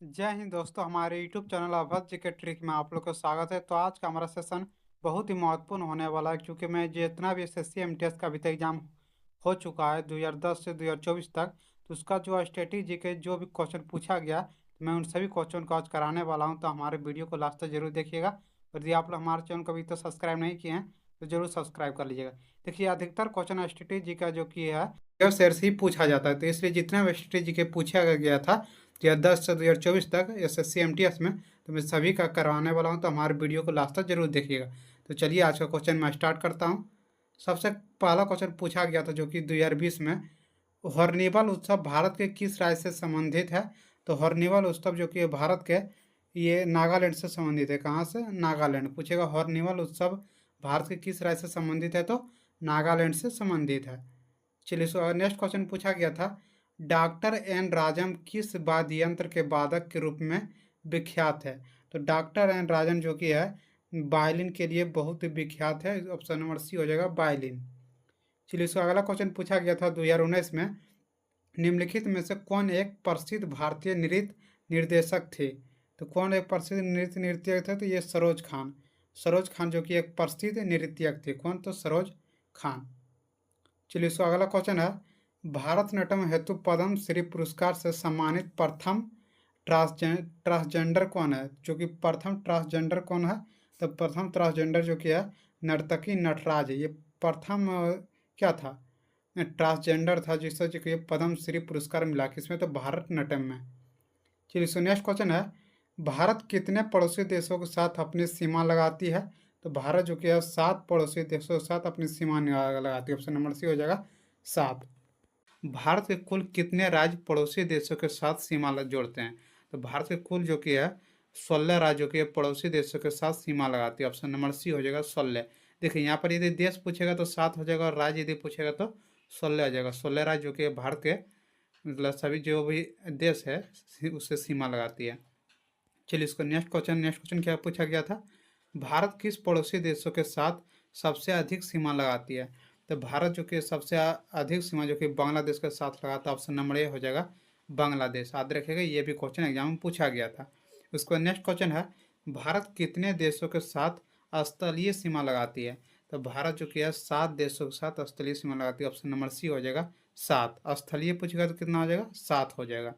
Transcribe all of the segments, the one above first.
जय हिंद दोस्तों, हमारे YouTube चैनल अवध जी के ट्रिक में आप लोग का स्वागत है। तो आज का हमारा सेशन बहुत ही महत्वपूर्ण होने वाला है, क्योंकि मैं जितना भी SSC MTS का अभी तक एग्जाम हो चुका है 2010 से 2024 तक, तो उसका जो स्ट्रेटेजी के जो भी क्वेश्चन पूछा गया, तो मैं उन सभी क्वेश्चन को आज कराने वाला हूँ। तो हमारे वीडियो को लास्ट तक जरूर देखिएगा। और यदि आप लोग हमारे चैनल को अभी तक सब्सक्राइब नहीं किए हैं तो जरूर सब्सक्राइब कर लीजिएगा। देखिए, अधिकतर क्वेश्चन स्ट्रेटेजी का जो कि है शेयर से ही पूछा जाता है, तो इसलिए जितना भी स्ट्रेटेजी के पूछा गया था 2010 से 2024 तक SSC MTS में, तो मैं सभी का करवाने वाला हूँ। तो हमारे वीडियो को लास्ट तक जरूर देखिएगा। तो चलिए आज का क्वेश्चन मैं स्टार्ट करता हूँ। सबसे पहला क्वेश्चन पूछा गया था जो कि 2020 में, हॉर्निवल उत्सव भारत के किस राज्य से संबंधित है। तो हॉर्निवल उत्सव जो कि भारत के ये नागालैंड से संबंधित है। कहाँ से? नागालैंड। पूछेगा हॉर्निवल उत्सव भारत के किस राज्य से संबंधित है, तो नागालैंड से संबंधित है। चलिए, सो नेक्स्ट क्वेश्चन पूछा गया था, डॉक्टर एन राजम किस वाद्य यंत्र के वादक के रूप में विख्यात है। तो डॉक्टर एन राजन जो कि है वायलिन के लिए बहुत ही विख्यात है। ऑप्शन नंबर सी हो जाएगा, वायलिन। चलिए, सो अगला क्वेश्चन पूछा गया था 2019 में, निम्नलिखित में से कौन एक प्रसिद्ध भारतीय नृत्य निर्देशक थे। तो कौन एक प्रसिद्ध नृत्य निर्देशक थे, तो ये सरोज खान। सरोज खान जो कि एक प्रसिद्ध नृत्यक थे। कौन? तो सरोज खान। चलिए, सो अगला क्वेश्चन है, भारत नाट्यम हेतु पद्म श्री पुरस्कार से सम्मानित प्रथम ट्रांसजेंडर कौन है। जो कि प्रथम ट्रांसजेंडर कौन है, तो प्रथम ट्रांसजेंडर जो कि है नर्तकी नटराज है। ये प्रथम क्या था? ट्रांसजेंडर था जिससे जो कि पद्म श्री पुरस्कार मिला। किसमें? तो भारत नाट्यम में। चलिए, सो नेक्स्ट क्वेश्चन है, भारत कितने पड़ोसी देशों के साथ अपनी सीमा लगाती है। तो भारत जो कि है 7 पड़ोसी देशों के साथ अपनी सीमा लगाती है। ऑप्शन नंबर सी हो जाएगा, 7। भारत के कुल कितने राज्य पड़ोसी देशों के साथ सीमा जोड़ते हैं। तो भारत के कुल जो कि है 16 राज्यों के पड़ोसी देशों के साथ सीमा लगाती है। ऑप्शन नंबर सी हो जाएगा, 16। देखिए, यहाँ पर यदि देश पूछेगा तो 7 हो जाएगा, और राज्य यदि पूछेगा तो 16 हो जाएगा। 16 राज्य जो कि भारत के मतलब सभी जो भी देश है उससे सीमा लगाती है। चलिए, इसको नेक्स्ट क्वेश्चन क्या पूछा गया था, भारत किस पड़ोसी देशों के साथ सबसे अधिक सीमा लगाती है। तो भारत जो कि सबसे अधिक सीमा जो कि बांग्लादेश के साथ लगाता है। ऑप्शन नंबर ए हो जाएगा, बांग्लादेश। याद रखिएगा, ये भी क्वेश्चन एग्जाम में पूछा गया था। उसके बाद नेक्स्ट क्वेश्चन है, भारत कितने देशों के साथ स्थलीय सीमा लगाती है। तो भारत जो कि है 7 देशों के साथ स्थलीय सीमा लगाती है। ऑप्शन नंबर सी हो जाएगा, 7। स्थलीय पूछेगा तो कितना हो जाएगा, 7 हो जाएगा।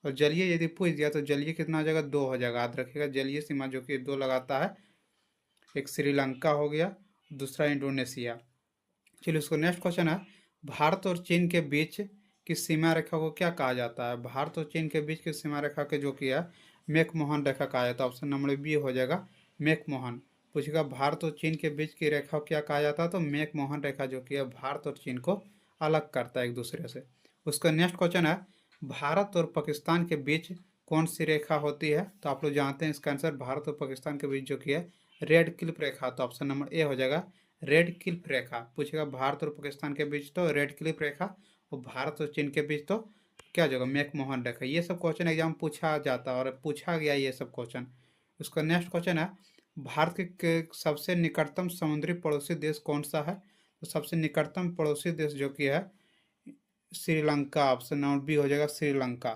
और जलीय यदि पूछ दिया तो जलीय कितना हो जाएगा, 2 हो जाएगा। याद रखिएगा, जलीय सीमा जो कि 2 लगाता है, एक श्रीलंका हो गया, दूसरा इंडोनेशिया। चलिए, उसको नेक्स्ट क्वेश्चन है, भारत और चीन के बीच की सीमा रेखा को क्या कहा जाता है। भारत और चीन के बीच की सीमा रेखा के जो कि है मैकमोहन रेखा कहा जाता है। ऑप्शन नंबर बी हो जाएगा, मैकमोहन। पूछेगा भारत और चीन के बीच की रेखा को क्या कहा जाता है, तो मैकमोहन रेखा जो कि है भारत और चीन को अलग करता है एक दूसरे से। उसका नेक्स्ट क्वेश्चन है, भारत और पाकिस्तान के बीच कौन सी रेखा होती है। तो आप लोग जानते हैं इसका आंसर, भारत और पाकिस्तान के बीच जो कि है रेड क्लिफ रेखा। तो ऑप्शन नंबर ए हो जाएगा, रेड क्लिफ रेखा। पूछेगा भारत और पाकिस्तान के बीच तो रेड क्लिफ रेखा, और भारत और चीन के बीच तो क्या जगह मैकमोहन रेखा। ये सब क्वेश्चन एग्जाम पूछा जाता है और पूछा गया ये सब क्वेश्चन। उसका नेक्स्ट क्वेश्चन है, भारत के सबसे निकटतम समुद्री पड़ोसी देश कौन सा है। तो सबसे निकटतम पड़ोसी देश जो कि है श्रीलंका। ऑप्शन नंबर बी हो जाएगा, श्रीलंका।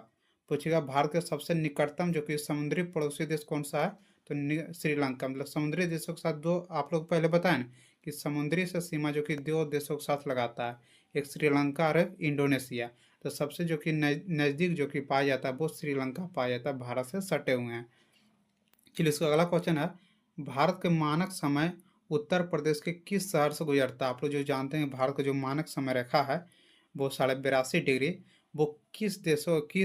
पूछेगा भारत के सबसे निकटतम जो कि समुद्री पड़ोसी देश कौन सा है, तो श्रीलंका। मतलब समुद्री देशों के साथ दो, आप लोग पहले बताएं ना कि समुद्री से सीमा जो कि 2 देशों के साथ लगाता है, एक श्रीलंका और एक इंडोनेशिया। तो सबसे जो कि नज़दीक जो कि पाया जाता है वो श्रीलंका पाया जाता है, भारत से सटे हुए हैं। चलिए, इसका अगला क्वेश्चन है, भारत के मानक समय उत्तर प्रदेश के किस शहर से गुजरता है। आप लोग जो जानते हैं भारत का जो मानक समय रेखा है वो 82.5 डिग्री, वो किस देशों की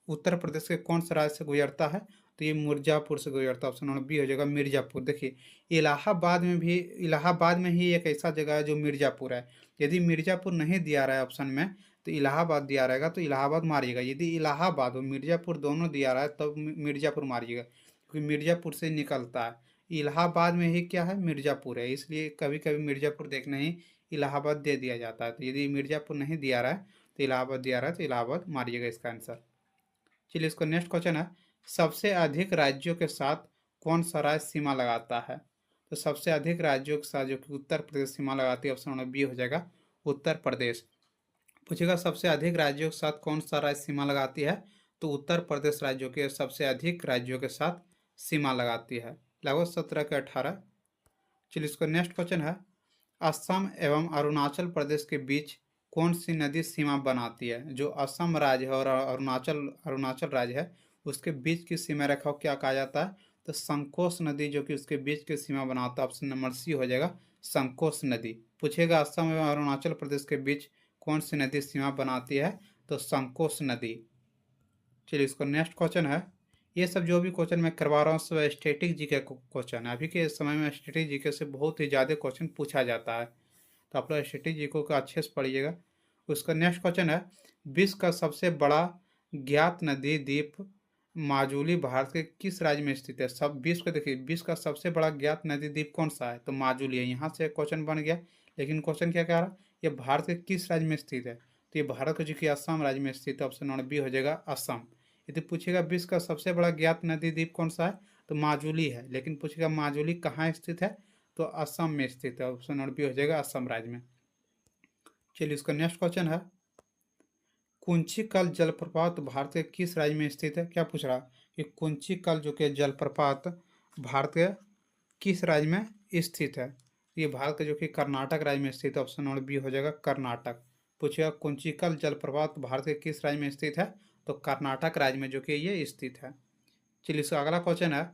उत्तर प्रदेश के कौन सा राज्य से गुजरता है। तो ये मिर्ज़ापुर से गुजरता है। ऑप्शन नंबर बी हो जाएगा, मिर्ज़ापुर। देखिए, इलाहाबाद में ही एक ऐसा जगह है जो मिर्ज़ापुर है। यदि मिर्ज़ापुर नहीं दिया रहा है ऑप्शन में, तो इलाहाबाद दिया रहेगा तो इलाहाबाद मारिएगा। यदि इलाहाबाद और मिर्ज़ापुर दोनों दिया रहा है तब मिर्ज़ापुर मारिएगा, क्योंकि मिर्ज़ापुर से निकलता है। इलाहाबाद में ही क्या है, मिर्ज़ापुर है, इसलिए कभी कभी मिर्ज़ापुर देखना ही इलाहाबाद दे दिया जाता है। तो यदि मिर्ज़ापुर नहीं दिया रहा है तो इलाहाबाद दिया रहा है, तो इलाहाबाद मारिएगा इसका आंसर। चलिए, इसको नेक्स्ट क्वेश्चन है, सबसे अधिक राज्यों के साथ कौन सा राज्य सीमा लगाता है। तो सबसे अधिक राज्यों के साथ जो कि उत्तर प्रदेश सीमा लगाती है। ऑप्शन नंबर बी हो जाएगा, उत्तर प्रदेश। पूछेगा सबसे अधिक राज्यों के साथ कौन सा राज्य सीमा लगाती है। तो उत्तर प्रदेश राज्य जो कि सबसे अधिक राज्यों के साथ सीमा लगाती है, लगभग 17 के 18। चलिए इसको नेक्स्ट क्वेश्चन है, असम एवं अरुणाचल प्रदेश के बीच कौन सी नदी सीमा बनाती है? जो असम राज्य है और अरुणाचल अरुणाचल राज्य है उसके बीच की सीमा रेखा को क्या कहा जाता है? तो संकोश नदी जो कि उसके बीच की सीमा बनाता है। ऑप्शन नंबर सी हो जाएगा, संकोश नदी। पूछेगा असम एवं अरुणाचल प्रदेश के बीच कौन सी नदी सीमा बनाती है? तो संकोश नदी। चलिए इसको नेक्स्ट क्वेश्चन है, ये सब जो भी क्वेश्चन मैं करवा रहा हूँ सब स्टैटिक जीके क्वेश्चन है। अभी के समय में स्टैटिक जीके से बहुत ही ज़्यादा क्वेश्चन पूछा जाता है, तो आप लोग स्टैटिक जीके को अच्छे से पढ़िएगा। उसका नेक्स्ट क्वेश्चन है, विश्व का सबसे बड़ा ज्ञात नदी द्वीप माजुली भारत के किस राज्य में स्थित है? सब विश्व का देखिए, विश्व का सबसे बड़ा ज्ञात नदी द्वीप कौन सा है? तो माजुली है। यहाँ से क्वेश्चन बन गया, लेकिन क्वेश्चन क्या कह रहा है, ये भारत के किस राज्य में स्थित है? तो ये भारत का जो कि असम राज्य में स्थित है। ऑप्शन नंबर बी हो जाएगा, असम। यदि पूछेगा विश्व का सबसे बड़ा ज्ञात नदी द्वीप कौन सा है? तो माजुली है। लेकिन पूछेगा माजुली कहाँ स्थित है? तो असम में स्थित है। ऑप्शन नंबर बी हो जाएगा, असम राज्य में। चलिए इसका नेक्स्ट क्वेश्चन है, कुंचिकल जलप्रपात भारत के किस राज्य में स्थित है? क्या पूछ रहा कि कुंचिकल जो कि जलप्रपात भारत के किस राज्य में स्थित है? ये भारत के जो कि कर्नाटक राज्य में स्थित है। ऑप्शन नंबर बी हो जाएगा, कर्नाटक। पूछेगा कुंचिकल जलप्रपात भारत के किस राज्य में स्थित है? तो कर्नाटक राज्य में जो कि ये स्थित है। चलिए इसका अगला क्वेश्चन है,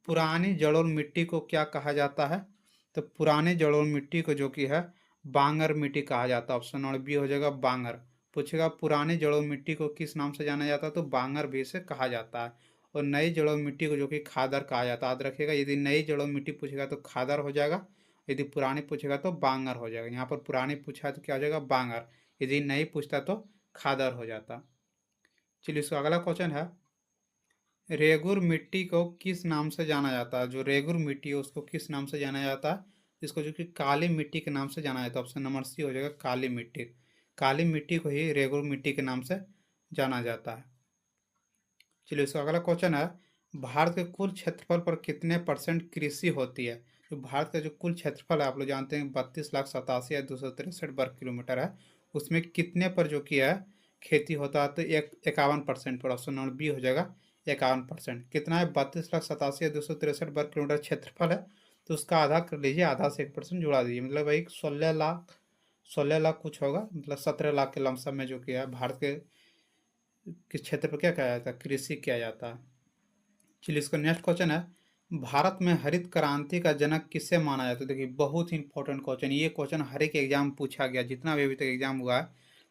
पुरानी जलोढ़ मिट्टी को क्या कहा जाता है? तो पुरानी जलोढ़ मिट्टी को जो कि है बांगर मिट्टी कहा जाता है। ऑप्शन नंबर बी हो जाएगा, बांगर। पूछेगा पुरानी जलोढ़ मिट्टी को किस नाम से जाना जाता है? तो बांगर भी से कहा जाता है। और नई जलोढ़ मिट्टी को जो कि खादर कहा जाता है। याद रखिएगा, यदि नई जलोढ़ मिट्टी पूछेगा तो खादर हो जाएगा, यदि पुरानी पूछेगा तो बांगर हो जाएगा। यहाँ पर पुरानी पूछा तो क्या हो जाएगा, बांगर। यदि नई पूछता तो खादर हो जाता। चलिए इसका अगला क्वेश्चन है, रेगुर मिट्टी को किस नाम से जाना जाता है? जो रेगुर मिट्टी है उसको किस नाम से जाना जाता है? इसको जो कि काली मिट्टी के नाम से जाना जाता है। ऑप्शन नंबर सी हो जाएगा, काली मिट्टी। काली मिट्टी को ही रेगुर मिट्टी के नाम से जाना जाता है। चलिए इसका अगला क्वेश्चन है, भारत के कुल क्षेत्रफल पर कितने % कृषि होती है? जो भारत का जो कुल क्षेत्रफल है आप लोग जानते हैं 32,87,263 वर्ग किलोमीटर है, उसमें कितने पर जो कि है खेती होता है? तो 51% पर। ऑप्शन नंबर बी हो जाएगा, 51%। कितना है? 32,87,263 वर्ग किलोमीटर क्षेत्रफल है, तो उसका आधा कर लीजिए, आधा से 1% जुड़ा दीजिए, मतलब भाई 16 लाख कुछ होगा, मतलब 17 लाख के लमसम में जो कि है भारत के किस क्षेत्र पर क्या किया जाता है? कृषि किया जाता है। चलिए इसका नेक्स्ट क्वेश्चन है, भारत में हरित क्रांति का जनक किसे माना जाता है? देखिए बहुत ही इंपॉर्टेंट क्वेश्चन, ये क्वेश्चन हर एक एग्जाम पूछा गया, जितना भी अभी तक एग्जाम हुआ है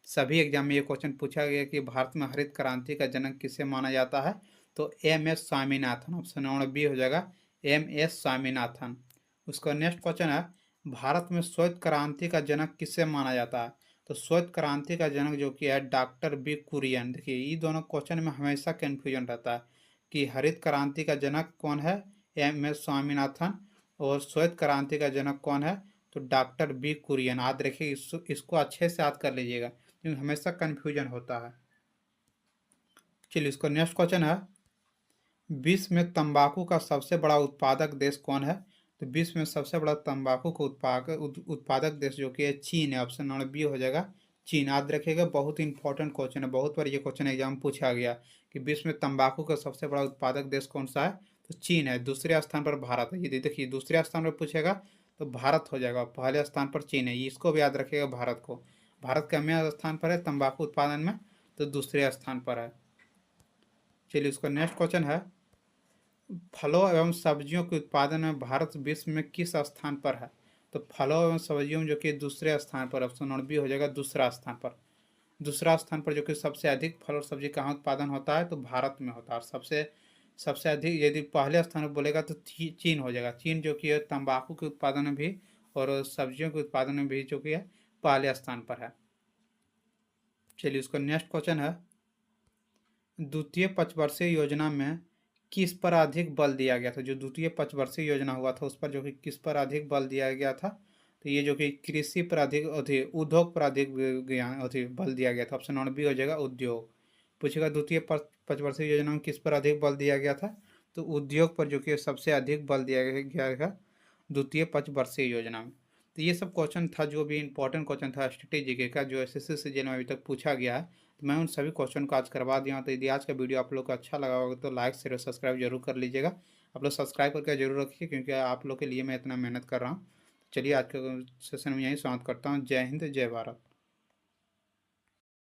सभी एग्जाम में ये क्वेश्चन पूछा गया कि भारत में हरित क्रांति का जनक किसे माना जाता है? तो MS Swaminathan. Option number B हो जाएगा, MS स्वामीनाथन। उसका नेक्स्ट क्वेश्चन है, भारत में श्वेत क्रांति का जनक किसे माना जाता है? तो श्वेत क्रांति का जनक जो कि है डॉक्टर बी कुरियन। देखिए ये दोनों क्वेश्चन में हमेशा कन्फ्यूजन रहता है कि हरित क्रांति का जनक कौन है? MS स्वामीनाथन। और श्वेत क्रांति का जनक कौन है? तो डॉक्टर बी कुरियन। याद रखिए, इसको अच्छे से याद कर लीजिएगा क्योंकि हमेशा कन्फ्यूजन होता है। चलिए इसको नेक्स्ट क्वेश्चन है, विश्व में तंबाकू का सबसे बड़ा उत्पादक देश कौन है? तो विश्व में सबसे बड़ा तंबाकू का उत्पादक देश जो कि है चीन है। ऑप्शन नंबर बी हो जाएगा, चीन। याद रखिएगा बहुत इंपॉर्टेंट क्वेश्चन है, बहुत बार ये क्वेश्चन एग्जाम पूछा गया कि विश्व में तंबाकू का सबसे बड़ा उत्पादक देश कौन सा है? तो चीन है। दूसरे स्थान पर भारत है। यदि देखिए दूसरे स्थान पर पूछेगा तो भारत हो जाएगा, पहले स्थान पर चीन है। इसको भी याद रखिएगा, भारत को। भारत कौन स्थान पर है तंबाकू उत्पादन में? तो दूसरे स्थान पर है। चलिए उसका नेक्स्ट क्वेश्चन है, फलों एवं सब्जियों के उत्पादन में भारत विश्व में किस स्थान पर है? तो फलों एवं सब्जियों में जो कि दूसरे स्थान पर। ऑप्शन नंबर बी हो जाएगा, दूसरा स्थान पर। दूसरा स्थान पर जो कि सबसे अधिक फल और सब्जी कहाँ उत्पादन होता है? तो भारत में होता है। और सबसे सबसे अधिक यदि पहले स्थान पर बोलेगा तो चीन हो जाएगा। चीन जो कि तंबाकू के उत्पादन में भी और सब्जियों के उत्पादन में भी जो कि है पहले स्थान पर है। चलिए उसका नेक्स्ट क्वेश्चन है, द्वितीय पंचवर्षीय योजना में किस पर अधिक बल दिया गया था? जो द्वितीय पंचवर्षीय योजना हुआ था उस पर जो कि किस पर अधिक बल दिया गया था? तो ये जो कि कृषि पर अधिक उद्योग पर अधिक बल दिया गया था। ऑप्शन नंबर बी हो जाएगा, उद्योग। पूछेगा द्वितीय पंचवर्षीय योजना में किस पर अधिक बल दिया गया था? तो उद्योग पर जो कि सबसे अधिक बल दिया गया था द्वितीय पंचवर्षीय योजना में। तो ये सब क्वेश्चन था जो भी इंपॉर्टेंट क्वेश्चन था स्ट्रेटेजी का, जो SSC सीजन में अभी तक पूछा गया है। तो मैं उन सभी क्वेश्चन को आज करवा दिया हूँ। तो यदि आज का वीडियो आप लोग को अच्छा लगा होगा तो लाइक शेयर और सब्सक्राइब जरूर कर लीजिएगा। आप लोग सब्सक्राइब करके जरूर रखिए, क्योंकि आप लोग के लिए मैं इतना मेहनत कर रहा हूँ। चलिए आज के सेशन में यहीं समाप्त करता हूँ। जय हिंद, जय भारत।